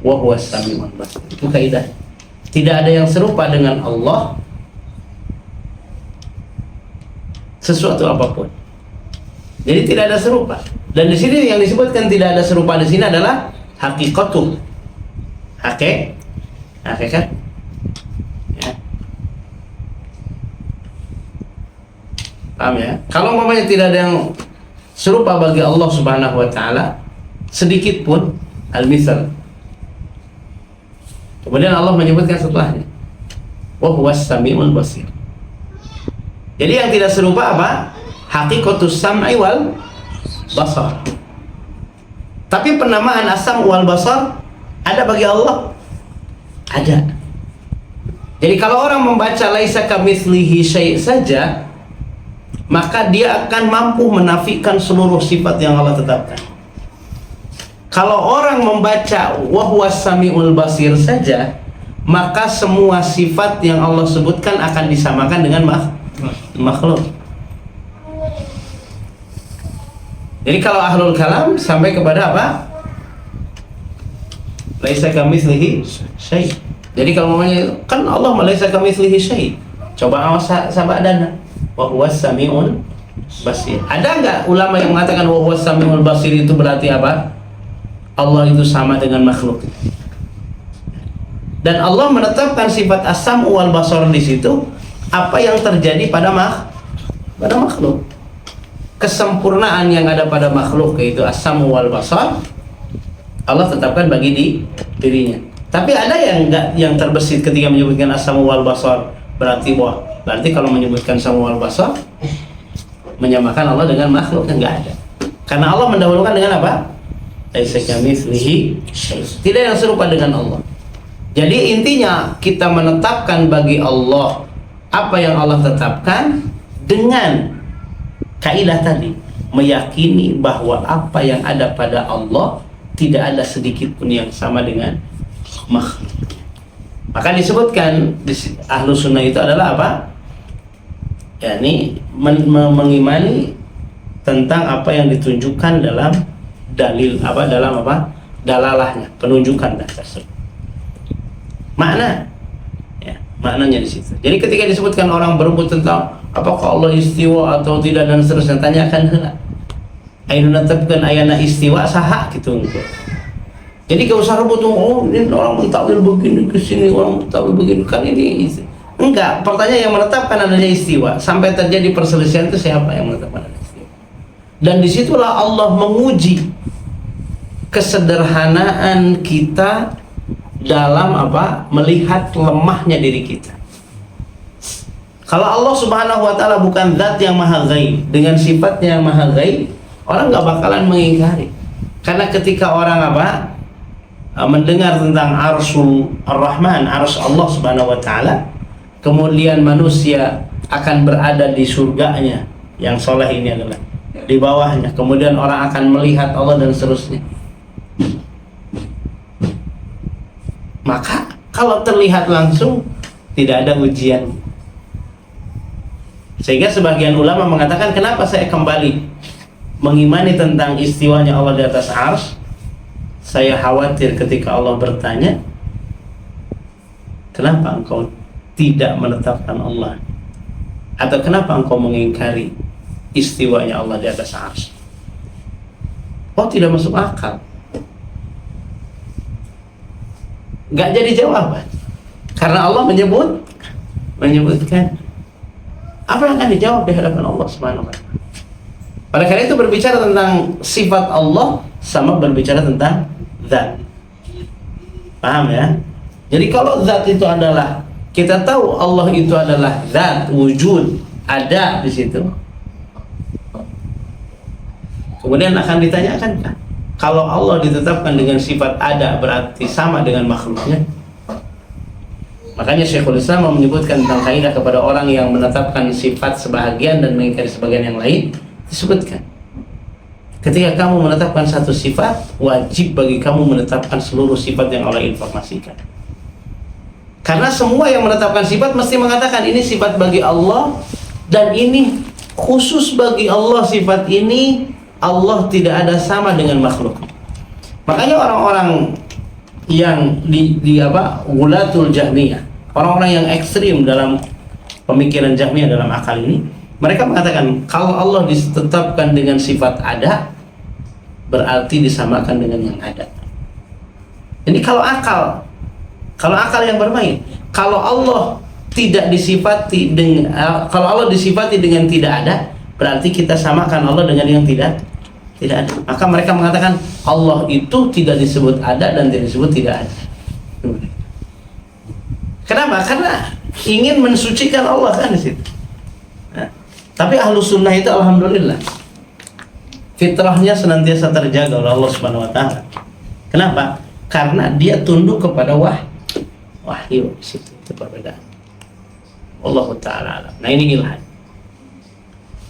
[SPEAKER 1] wa huwas samiul basir. Itu kaidah. Tidak ada yang serupa dengan Allah sesuatu apapun. Jadi tidak ada serupa. Dan di sini yang disebutkan tidak ada serupa di sini adalah hakikatul. Hakikat. Ya. Paham ya? Kalau umpamanya tidak ada yang serupa bagi Allah Subhanahu wa taala sedikit pun, al-misal. Kemudian Allah menyebutkan setelahnya, wa huwas samiul basir. Jadi yang tidak serupa apa? Hakikatus sam'i wal basar. Tapi penamaan as-sam' wal basar ada bagi Allah? Ada. Jadi kalau orang membaca laisa kamitslihi syai' saja, maka dia akan mampu menafikan seluruh sifat yang Allah tetapkan. Kalau orang membaca wa huwas samiul basir saja, maka semua sifat yang Allah sebutkan akan disamakan dengan makhluk. Jadi kalau ahlul kalam sampai kepada apa? Laisa kamitslihi syai'. Jadi kalau namanya kan Allah laisa kamitslihi syai'. Coba awas sabadana. Wa huwas samiul basir. Ada enggak ulama yang mengatakan wa huwas samiul basir itu berarti apa? Allah itu sama dengan makhluk. Dan Allah menetapkan sifat as-sam' wal basar di situ, apa yang terjadi pada makhluk. Kesempurnaan yang ada pada makhluk yaitu as-sam' wal basar Allah tetapkan bagi dirinya. Tapi ada yang enggak, yang terbesit ketika menyebutkan as-sam' wal basar berarti kalau menyebutkan as-sam' wal basar menyamakan Allah dengan makhluk, enggak ada. Karena Allah mendahulukan dengan apa? Laisa kamitslihi syai'. Tidak yang serupa dengan Allah. Jadi intinya kita menetapkan bagi Allah apa yang Allah tetapkan dengan kaidah tadi, meyakini bahwa apa yang ada pada Allah tidak ada sedikit pun yang sama dengan makhluk. Maka disebutkan di Ahlus Sunnah itu adalah apa? yakni mengimani tentang apa yang ditunjukkan dalam dalil dalalahnya, penunjukan tersebut. Makna ya, maknanya di situ. Jadi ketika disebutkan orang berebut tentang apakah Allah istiwa atau tidak dan seterusnya, tanyakan heula. Ayeuna tetepkeun ayana istiwa saha gitu. Jadi gak usah rebut, oh ini orang mentakwil begini ke sini, orang mentakwil begini, kan ini enggak. Pertanyaan yang menetapkan adanya istiwa sampai terjadi perselisihan itu siapa yang menetapkan adanya istiwa? Dan disitulah Allah menguji kesederhanaan kita dalam melihat lemahnya diri kita. Kalau Allah Subhanahu wa taala bukan zat yang maha ghaib, dengan sifatnya yang maha ghaib, orang nggak bakalan mengingkari. Karena ketika orang mendengar tentang Arsul Ar-Rahman, Ars Allah Subhanahu wa taala, kemudian manusia akan berada di surganya, yang soleh ini adalah di bawahnya, kemudian orang akan melihat Allah dan seterusnya. Maka kalau terlihat langsung tidak ada ujian. Sehingga sebagian ulama mengatakan, kenapa saya kembali mengimani tentang istiwanya Allah di atas arsy? Saya khawatir ketika Allah bertanya, kenapa engkau tidak menetapkan Allah? Atau kenapa engkau mengingkari istiwanya Allah di atas arsy? Oh, tidak masuk akal. Gak jadi jawaban. Karena Allah menyebutkan. Apa yang akan dijawab di hadapan Allah Subhanahu wa ta'ala? Pada karena itu berbicara tentang sifat Allah sama berbicara tentang zat. Paham ya? Jadi kalau zat itu adalah, kita tahu Allah itu adalah zat, wujud, ada di situ. Kemudian akan ditanyakan kan, kalau Allah ditetapkan dengan sifat ada berarti sama dengan makhluknya. Makanya Syekhul Islam menyebutkan tentang kaidah kepada orang yang menetapkan sifat sebahagian dan mengingkari sebagian yang lain, disebutkan ketika kamu menetapkan satu sifat, wajib bagi kamu menetapkan seluruh sifat yang Allah informasikan. Karena semua yang menetapkan sifat mesti mengatakan ini sifat bagi Allah, dan ini khusus bagi Allah. Sifat ini Allah tidak ada sama dengan makhluk. Makanya orang-orang yang Gulatul Jahmiyah, orang-orang yang ekstrim dalam pemikiran Jahmiyah, dalam akal ini, mereka mengatakan kalau Allah ditetapkan dengan sifat ada, berarti disamakan dengan yang ada. Ini kalau akal yang bermain. Kalau Allah tidak disifati dengan, kalau Allah disifati dengan tidak ada, berarti kita samakan Allah dengan yang tidak ada. Maka mereka mengatakan Allah itu tidak disebut ada dan tidak disebut tidak ada. Kenapa? Karena ingin mensucikan Allah kan di situ. Nah, tapi Ahlus Sunnah itu alhamdulillah fitrahnya senantiasa terjaga oleh Allah Subhanahu wa ta'ala. Kenapa? Karena dia tunduk kepada wahyu di situ. Itu perbedaan. Allah taala alam. Nah, ini ilhad.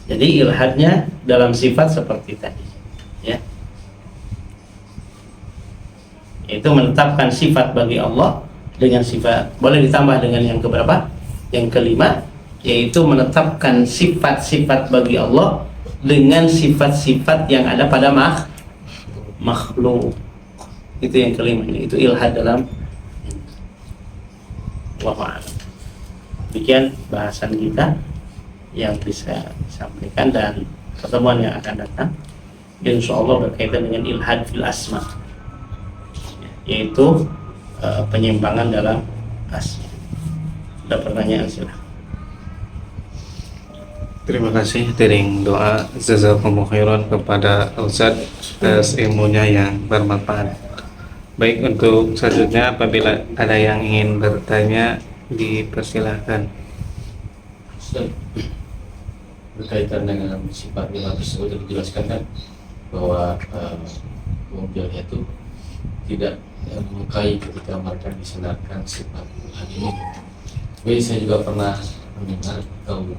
[SPEAKER 1] Jadi ilhadnya dalam sifat seperti tadi, ya. Itu menetapkan sifat bagi Allah dengan sifat, boleh ditambah dengan yang keberapa? Yang kelima, yaitu menetapkan sifat-sifat bagi Allah dengan sifat-sifat yang ada pada makhluk. Itu yang kelima, itu ilhad dalam Allah. Demikian bahasan kita yang bisa disampaikan, dan pertemuan yang akan datang insyaallah berkaitan dengan ilhad fil asma, yaitu penyimpangan dalam asma. Ada pertanyaan, silahkan.
[SPEAKER 2] Terima kasih tering doa jazakumullah khairan kepada Ustaz atas ilmunya yang bermanfaat. Baik, untuk selanjutnya apabila ada yang ingin bertanya dipersilahkan.
[SPEAKER 3] Ustaz, berkaitan dengan sifat ilhad tersebut dijelaskan kan bahwa kaum jahiliyah itu tidak menyukai ketika mereka disandarkan sifat ilhad ini. Tapi saya juga pernah mendengar atau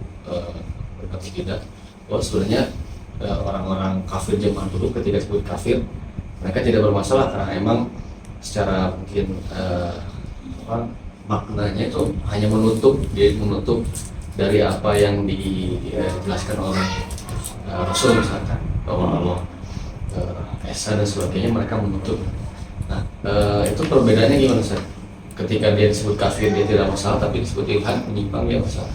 [SPEAKER 3] berkata tidak bahwa sebenarnya orang-orang kafir zaman dulu ketika disebut kafir mereka tidak bermasalah karena emang secara mungkin maknanya itu hanya menutup dari apa yang dijelaskan oleh Rasul, misalkan bahwa Allah Esa dan sebagainya, mereka menutup. Nah, itu perbedaannya gimana Ustaz? Ketika dia disebut kafir dia tidak masalah, tapi disebut ilhad menyimpang dia masalah.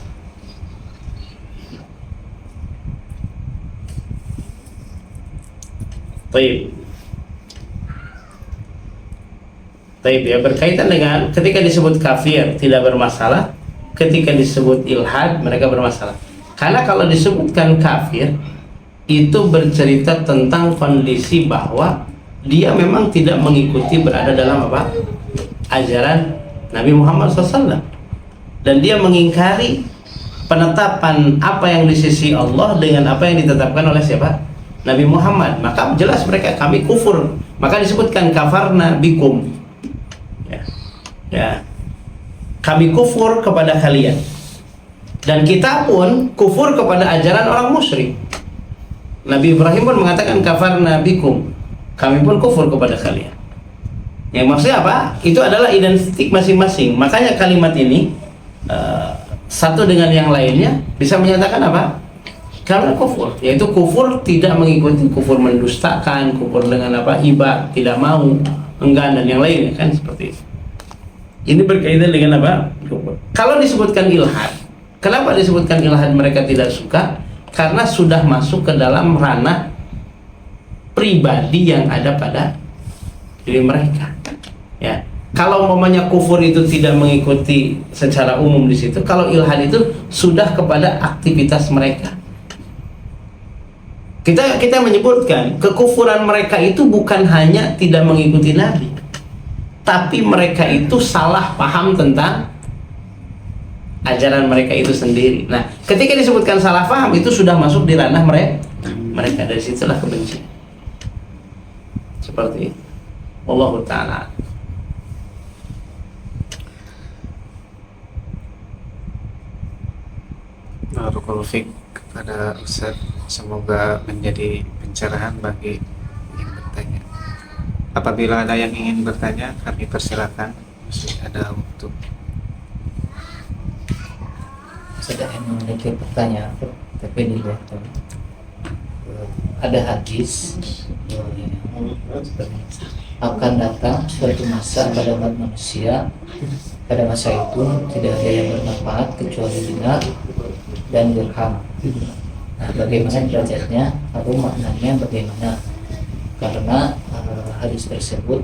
[SPEAKER 1] Taib ya, berkaitan dengan ketika disebut kafir tidak bermasalah, ketika disebut ilhad mereka bermasalah. Karena kalau disebutkan kafir itu bercerita tentang kondisi bahwa dia memang tidak mengikuti, berada dalam apa? Ajaran Nabi Muhammad SAW, dan dia mengingkari penetapan apa yang di sisi Allah dengan apa yang ditetapkan oleh siapa? Nabi Muhammad. Maka jelas mereka kami kufur, maka disebutkan kafarna bikum, ya, kami kufur kepada kalian, dan kita pun kufur kepada ajaran orang musyrik. Nabi Ibrahim pun mengatakan kafarna bikum, kami pun kufur kepada kalian. Yang maksudnya apa? Itu adalah identik masing-masing. Makanya kalimat ini satu dengan yang lainnya bisa menyatakan apa? Karena kufur, yaitu kufur tidak mengikuti, kufur mendustakan, kufur dengan apa? Iba, tidak mau, enggan dan yang lainnya kan seperti itu. Ini berkaitan dengan apa? Kufur. Kalau disebutkan ilhad, kenapa disebutkan ilhad mereka tidak suka? Karena sudah masuk ke dalam ranah pribadi yang ada pada diri mereka. Ya, kalau umpamanya kufur itu tidak mengikuti secara umum di situ, kalau ilhad itu sudah kepada aktivitas mereka. Kita menyebutkan kekufuran mereka itu bukan hanya tidak mengikuti Nabi, tapi mereka itu salah paham tentang ajaran mereka itu sendiri. Nah, ketika disebutkan salah paham itu sudah masuk di ranah mereka. Dari situlah kebencian. Seperti itu. Wallahu ta'ala.
[SPEAKER 2] Barakallahu fiik kepada Ustaz, semoga menjadi pencerahan bagi yang bertanya. Apabila ada yang ingin bertanya, kami persilakan, masih ada waktu.
[SPEAKER 4] Sudah memiliki pertanyaan, tapi di luar ada hadis yang akan datang suatu masa pada umat manusia. Pada masa itu tidak ada yang bermanfaat kecuali dinar dan dirham. Nah, bagaimana derajatnya atau maknanya bagaimana? Karena hadis tersebut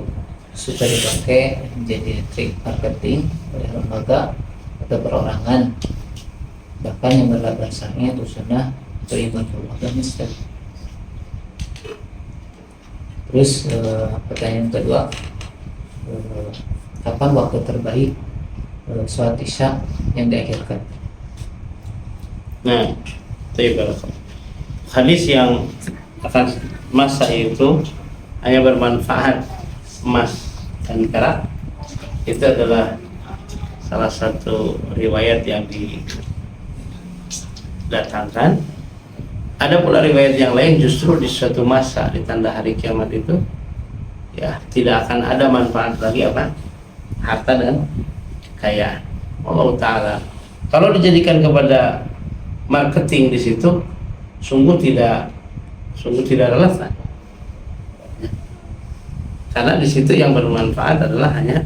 [SPEAKER 4] sudah dipakai menjadi trik marketing oleh lembaga atau perorangan, bahkan yang berlatarnya itu sunnah atau ibadul agamis. Terus pertanyaan kedua, kapan waktu terbaik sholat isya yang diakhirkan?
[SPEAKER 1] Nah, hadis yang akan masa itu hanya bermanfaat emas dan perak, itu adalah salah satu riwayat yang didatangkan. Ada pula riwayat yang lain justru di suatu masa di tanda hari kiamat itu ya tidak akan ada manfaat lagi apa? Harta dan kekayaan. Allah Ta'ala. Kalau dijadikan kepada marketing di situ sungguh tidak relevan. Karena di situ yang bermanfaat adalah hanya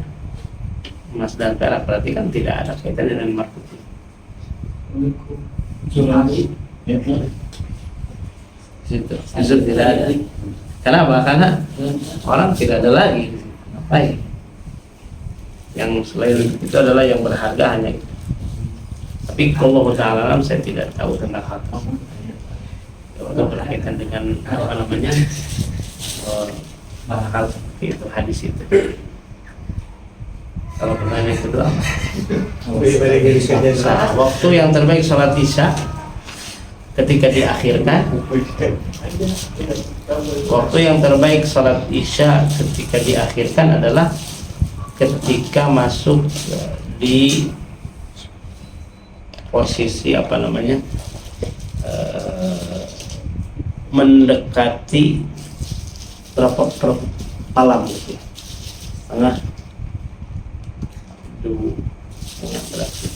[SPEAKER 1] emas dan perak, berarti kan tidak ada kaitannya dengan marketing. Situ justru tidak ada. Kenapa? Karena orang tidak ada lagi. Ngapain? Yang selain itu adalah yang berharga hanya itu. Tapi kalau Ta'ala saya tidak tahu tentang hal tersebut. Itu berkaitan dengan apa namanya hal seperti itu, hadis itu. Kalau pertanyaan kedua, waktu yang terbaik sholat isya ketika diakhirkan. Waktu yang terbaik sholat isya ketika diakhirkan adalah ketika masuk di posisi apa namanya mendekati berapa malam gitu ya, tengah berarti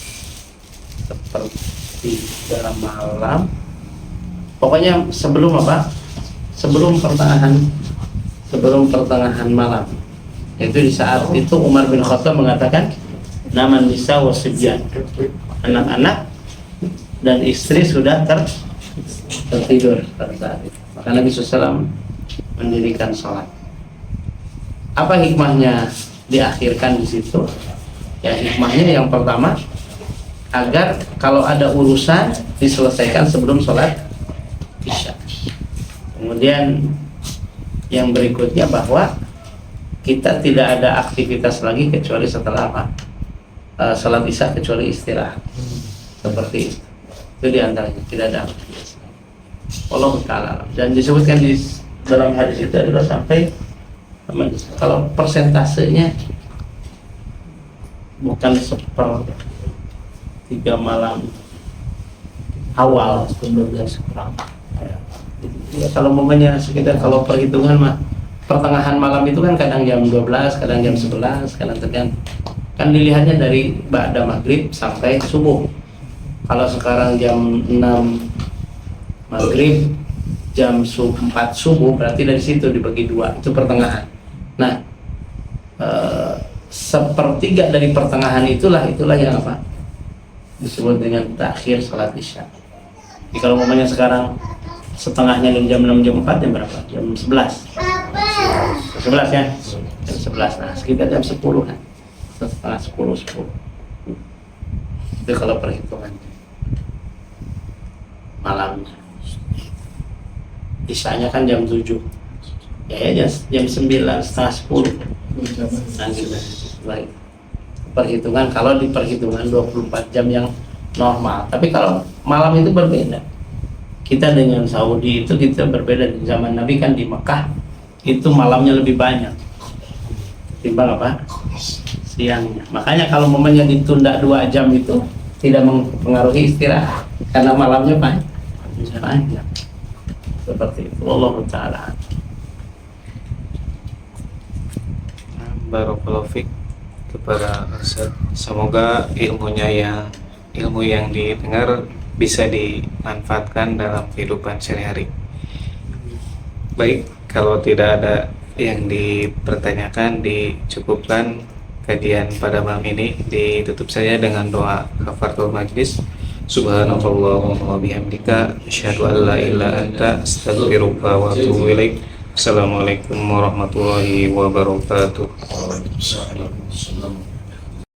[SPEAKER 1] seperti dalam malam, pokoknya sebelum apa, sebelum pertengahan malam. Itu di saat itu Umar bin Khattab mengatakan naman nisa wasibyan, anak-anak dan istri sudah tertidur pada saat itu. Maka Nabi SAW mendirikan sholat. Apa hikmahnya diakhirkan di situ? Ya, hikmahnya yang pertama agar kalau ada urusan diselesaikan sebelum sholat isya. Kemudian yang berikutnya bahwa kita tidak ada aktivitas lagi kecuali setelah apa? Sholat isya, kecuali istirahat. Seperti itu. Itu diantaranya, tidak ada aktivitas. Allah Ta'ala. Dan disebutkan di dalam hadis itu adalah sampai kalau persentasenya bukan 1/3 malam awal,
[SPEAKER 4] 12 kurang.
[SPEAKER 1] Ya, kalau momennya sekitar, kalau perhitungan mah pertengahan malam itu kan kadang jam 12, kadang jam 11, kadang tergantung. Kan dilihatnya dari ba'da maghrib sampai subuh. Kalau sekarang jam 6 maghrib, jam 4 subuh, berarti dari situ dibagi dua, itu pertengahan. Nah, sepertiga dari pertengahan itulah yang apa? Disebut dengan takhir salat isya. Jadi kalau momennya sekarang setengahnya dari jam 6, jam 4, jam berapa? Jam 11. 11 ya? Jam 11. Nah, sekitar jam 10 kan? Setengah 10. Itu kalau perhitungan malamnya. Isyanya kan jam 7. Ya jam 9, setengah 10. Nah, gitu. Baik. Perhitungan, kalau di perhitungan 24 jam yang normal. Tapi kalau malam itu berbeda. Kita dengan Saudi itu kita berbeda. Di zaman Nabi kan di Mekah itu malamnya lebih banyak timbang apa? Siangnya. Makanya kalau momennya ditunda 2 jam itu tidak mempengaruhi istirahat karena malamnya panjang. Seperti itu. Wallahu ta'ala.
[SPEAKER 2] Barakallahu fiik kepada Ustaz. Semoga ilmu yang didengar bisa dimanfaatkan dalam kehidupan sehari-hari. Baik, kalau tidak ada yang dipertanyakan, dicukupkan kajian pada malam ini. Ditutup saja dengan doa kafaratul majlis. Subhanallahumma wa bihamdika asyhadu an la ilaha anta astaghfiruka wa atubu ilaik. Assalamualaikum warahmatullahi wabarakatuh.
[SPEAKER 3] Waalaikumsalam.